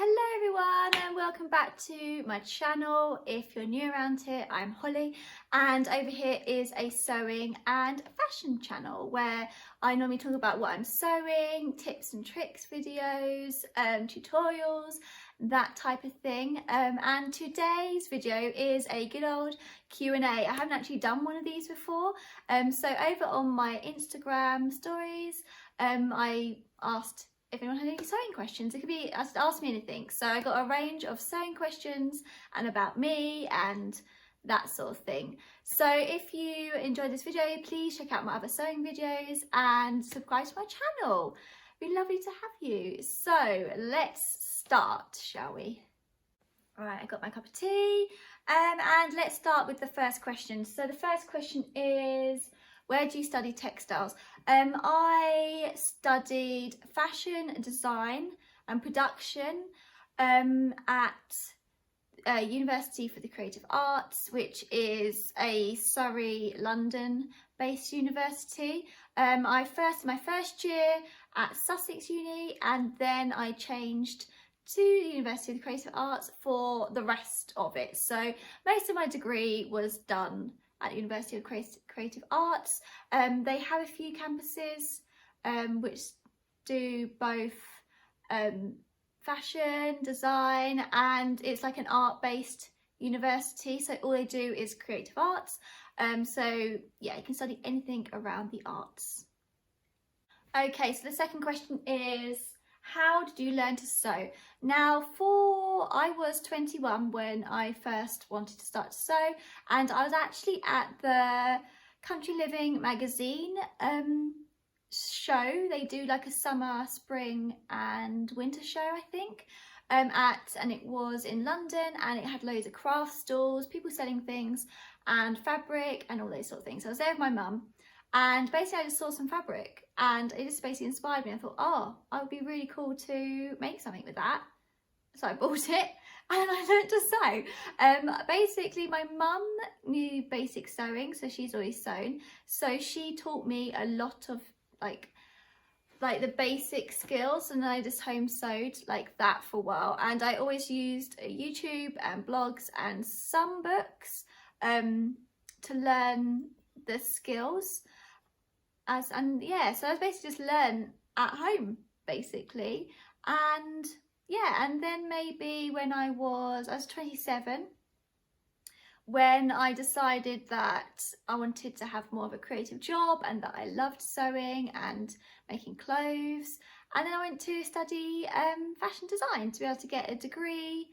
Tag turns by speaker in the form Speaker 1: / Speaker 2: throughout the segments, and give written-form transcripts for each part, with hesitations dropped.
Speaker 1: Hello everyone and welcome back to my channel. If you're new around here, I'm Holly, and over here is a sewing and fashion channel where I normally talk about what I'm sewing, tips and tricks videos, tutorials, that type of thing. And today's video is a good old Q&A. I haven't actually done one of these before. So over on my Instagram stories, I asked if anyone had any sewing questions. It could be ask me anything. So I got a range of sewing questions and about me and that sort of thing. So if you enjoyed this video, please check out my other sewing videos and subscribe to my channel. It'd be lovely to have you. So let's start, shall we? All right, I got my cup of tea, and let's start with the first question. So the first question is, where do you study textiles? I studied fashion design and production at University for the Creative Arts, which is a Surrey, London based university. My first year at Sussex Uni, and then I changed to the University of the Creative Arts for the rest of it. So most of my degree was done at the University of Creative Arts. They have a few campuses which do both fashion, design, and it's like an art-based university. So all they do is creative arts. So yeah, you can study anything around the arts. Okay, so the second question is, how did you learn to sew? Now, I was 21 when I first wanted to start to sew, and I was actually at the Country Living magazine show. They do like a summer, spring and winter show, I think, and it was in London, and it had loads of craft stalls, people selling things and fabric and all those sort of things. So I was there with my mum, and basically I just saw some fabric and it just basically inspired me. I thought, oh, it would be really cool to make something with that. So I bought it and I learned to sew. Basically my mum knew basic sewing, so she's always sewn. So she taught me a lot of like the basic skills, and I just home sewed like that for a while. And I always used YouTube and blogs and some books to learn the skills. So I was basically just learn at home basically. And yeah, and then maybe when I was 27 when I decided that I wanted to have more of a creative job and that I loved sewing and making clothes. And then I went to study fashion design to be able to get a degree.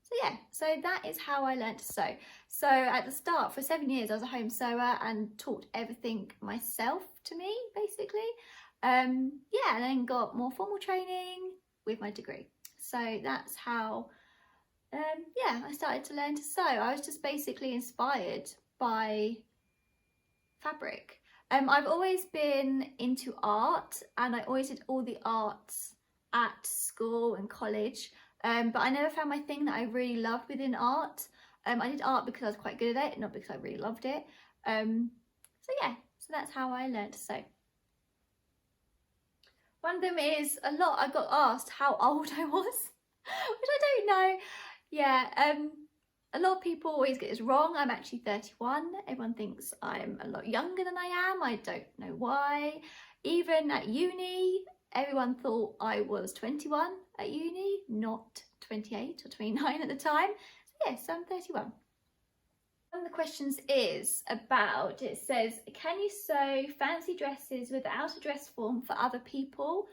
Speaker 1: So yeah, so that is how I learned to sew. So at the start, for 7 years, I was a home sewer and taught everything myself to me, basically. And then got more formal training with my degree. So that's how, I started to learn to sew. I was just basically inspired by fabric. I've always been into art, and I always did all the arts at school and college. But I never found my thing that I really loved within art. I did art because I was quite good at it, not because I really loved it. So that's how I learned to sew. One of them is I got asked how old I was, which I don't know. Yeah, a lot of people always get this wrong. I'm actually 31. Everyone thinks I'm a lot younger than I am. I don't know why. Even at uni, everyone thought I was 21 at uni, not 28 or 29 at the time. So yes, I'm 31. One of the questions is about, it says, can you sew fancy dresses without a dress form for other people?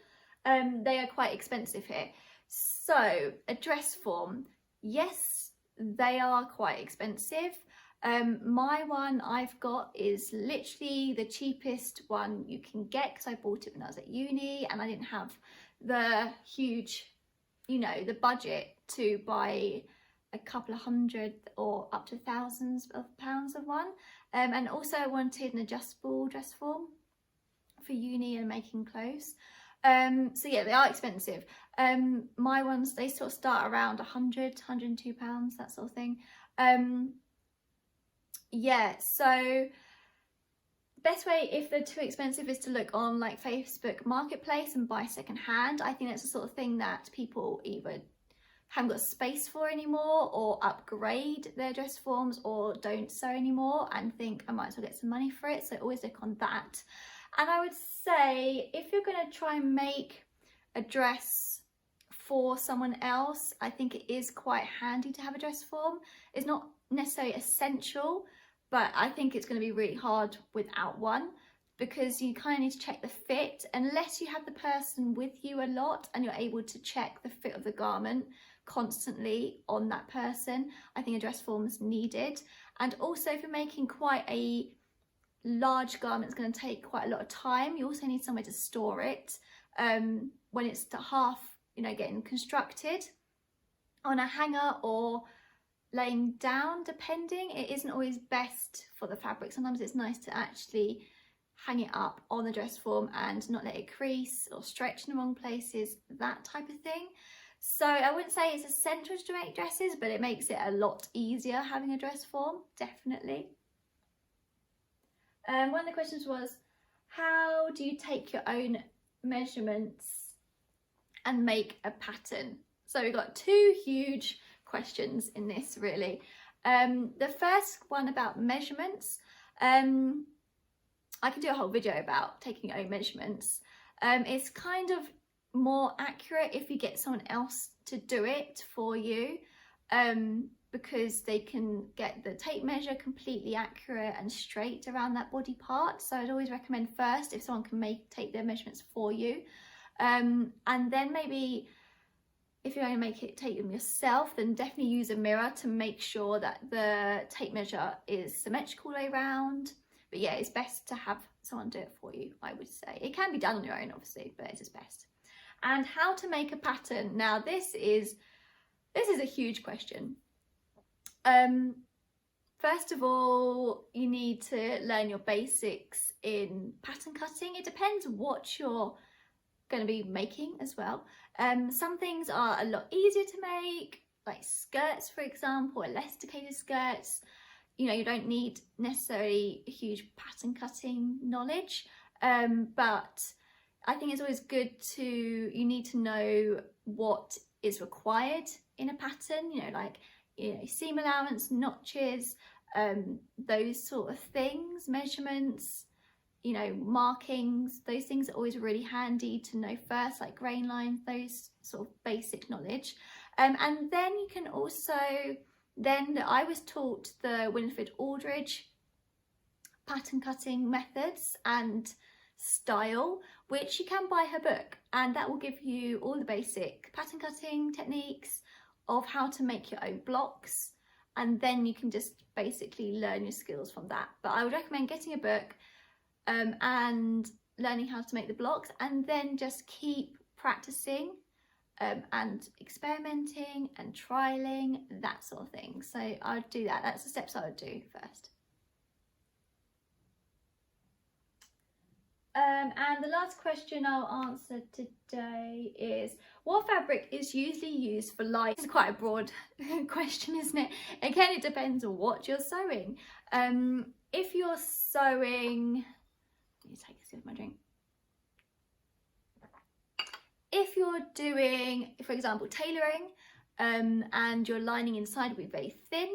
Speaker 1: They are quite expensive here. So a dress form, yes, they are quite expensive. My one I've got is literally the cheapest one you can get because I bought it when I was at uni and I didn't have the huge, the budget to buy a couple of hundred or up to thousands of pounds of one. And also I wanted an adjustable dress form for uni and making clothes. So yeah, they are expensive. My ones, they sort of start around 100, 102 pounds, that sort of thing. So best way, if they're too expensive, is to look on like Facebook Marketplace and buy second hand. I think that's the sort of thing that people either haven't got space for anymore, or upgrade their dress forms, or don't sew anymore and think I might as well get some money for it. So always look on that. And I would say if you're going to try and make a dress for someone else, I think it is quite handy to have a dress form. It's not necessarily essential, but I think it's going to be really hard without one, because you kind of need to check the fit. Unless you have the person with you a lot and you're able to check the fit of the garment constantly on that person, I think a dress form is needed. And also, if you're making quite a large garment, it's going to take quite a lot of time. You also need somewhere to store it when it's half, you know, getting constructed, on a hanger or laying down, depending. It isn't always best for the fabric. Sometimes it's nice to actually hang it up on the dress form and not let it crease or stretch in the wrong places, that type of thing. So I wouldn't say it's essential to make dresses, but it makes it a lot easier having a dress form, definitely. One of the questions was, how do you take your own measurements and make a pattern? So we've got two huge questions in this, really. The first one about measurements, I can do a whole video about taking your own measurements. It's kind of more accurate if you get someone else to do it for you, because they can get the tape measure completely accurate and straight around that body part. So I'd always recommend first if someone can take their measurements for you, and then maybe if you're going to take them yourself, then definitely use a mirror to make sure that the tape measure is symmetrical all the way around. But yeah, it's best to have someone do it for you, I would say. It can be done on your own, obviously, but it's just best. And how to make a pattern. Now, this is a huge question. First of all, you need to learn your basics in pattern cutting. It depends what you're going to be making as well. Some things are a lot easier to make, like skirts, for example, elasticated skirts. You know, you don't need necessarily a huge pattern cutting knowledge, but I think it's always good you need to know what is required in a pattern, you know, like, you know, seam allowance, notches, those sort of things, measurements, you know, markings. Those things are always really handy to know first, like grain lines, those sort of basic knowledge. And then you can also, I was taught the Winifred Aldridge pattern cutting methods and style, which you can buy her book, and that will give you all the basic pattern cutting techniques of how to make your own blocks, and then you can just basically learn your skills from that. But I would recommend getting a book and learning how to make the blocks, and then just keep practicing and experimenting and trialing, that sort of thing. So I would do that. That's the steps I would do first. And the last question I'll answer today is, what fabric is usually used for light? It's quite a broad question, isn't it? Again, it depends on what you're sewing. If you're sewing, let me take a sip of my drink. If you're doing, for example, tailoring, and your lining inside will be very thin,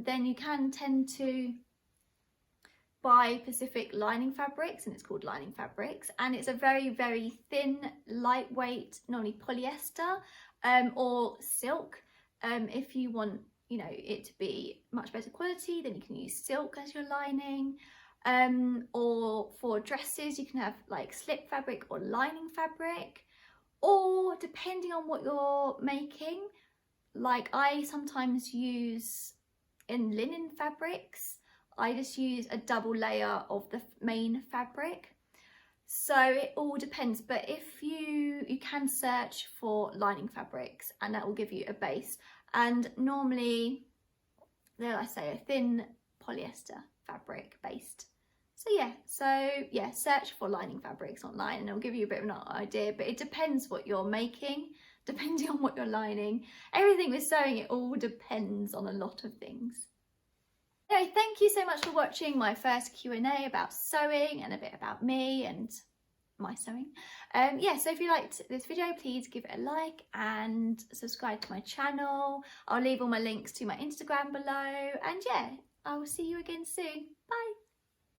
Speaker 1: then you can tend to buy Pacific lining fabrics, and it's called lining fabrics, and it's a very, very thin, lightweight, normally polyester or silk. If you want, you know, it to be much better quality, then you can use silk as your lining. Or for dresses, you can have like slip fabric or lining fabric, or depending on what you're making, like I sometimes use in linen fabrics, I just use a double layer of the main fabric. So it all depends, but if you can search for lining fabrics, and that will give you a base, and normally they're, I say, a thin polyester fabric based. So yeah, search for lining fabrics online and it'll give you a bit of an idea, but it depends what you're making, depending on what you're lining. Everything with sewing, it all depends on a lot of things. Anyway, thank you so much for watching my first Q&A about sewing and a bit about me and my sewing. Yeah, so if you liked this video, please give it a like and subscribe to my channel. I'll leave all my links to my Instagram below, and yeah, I will see you again soon. Bye.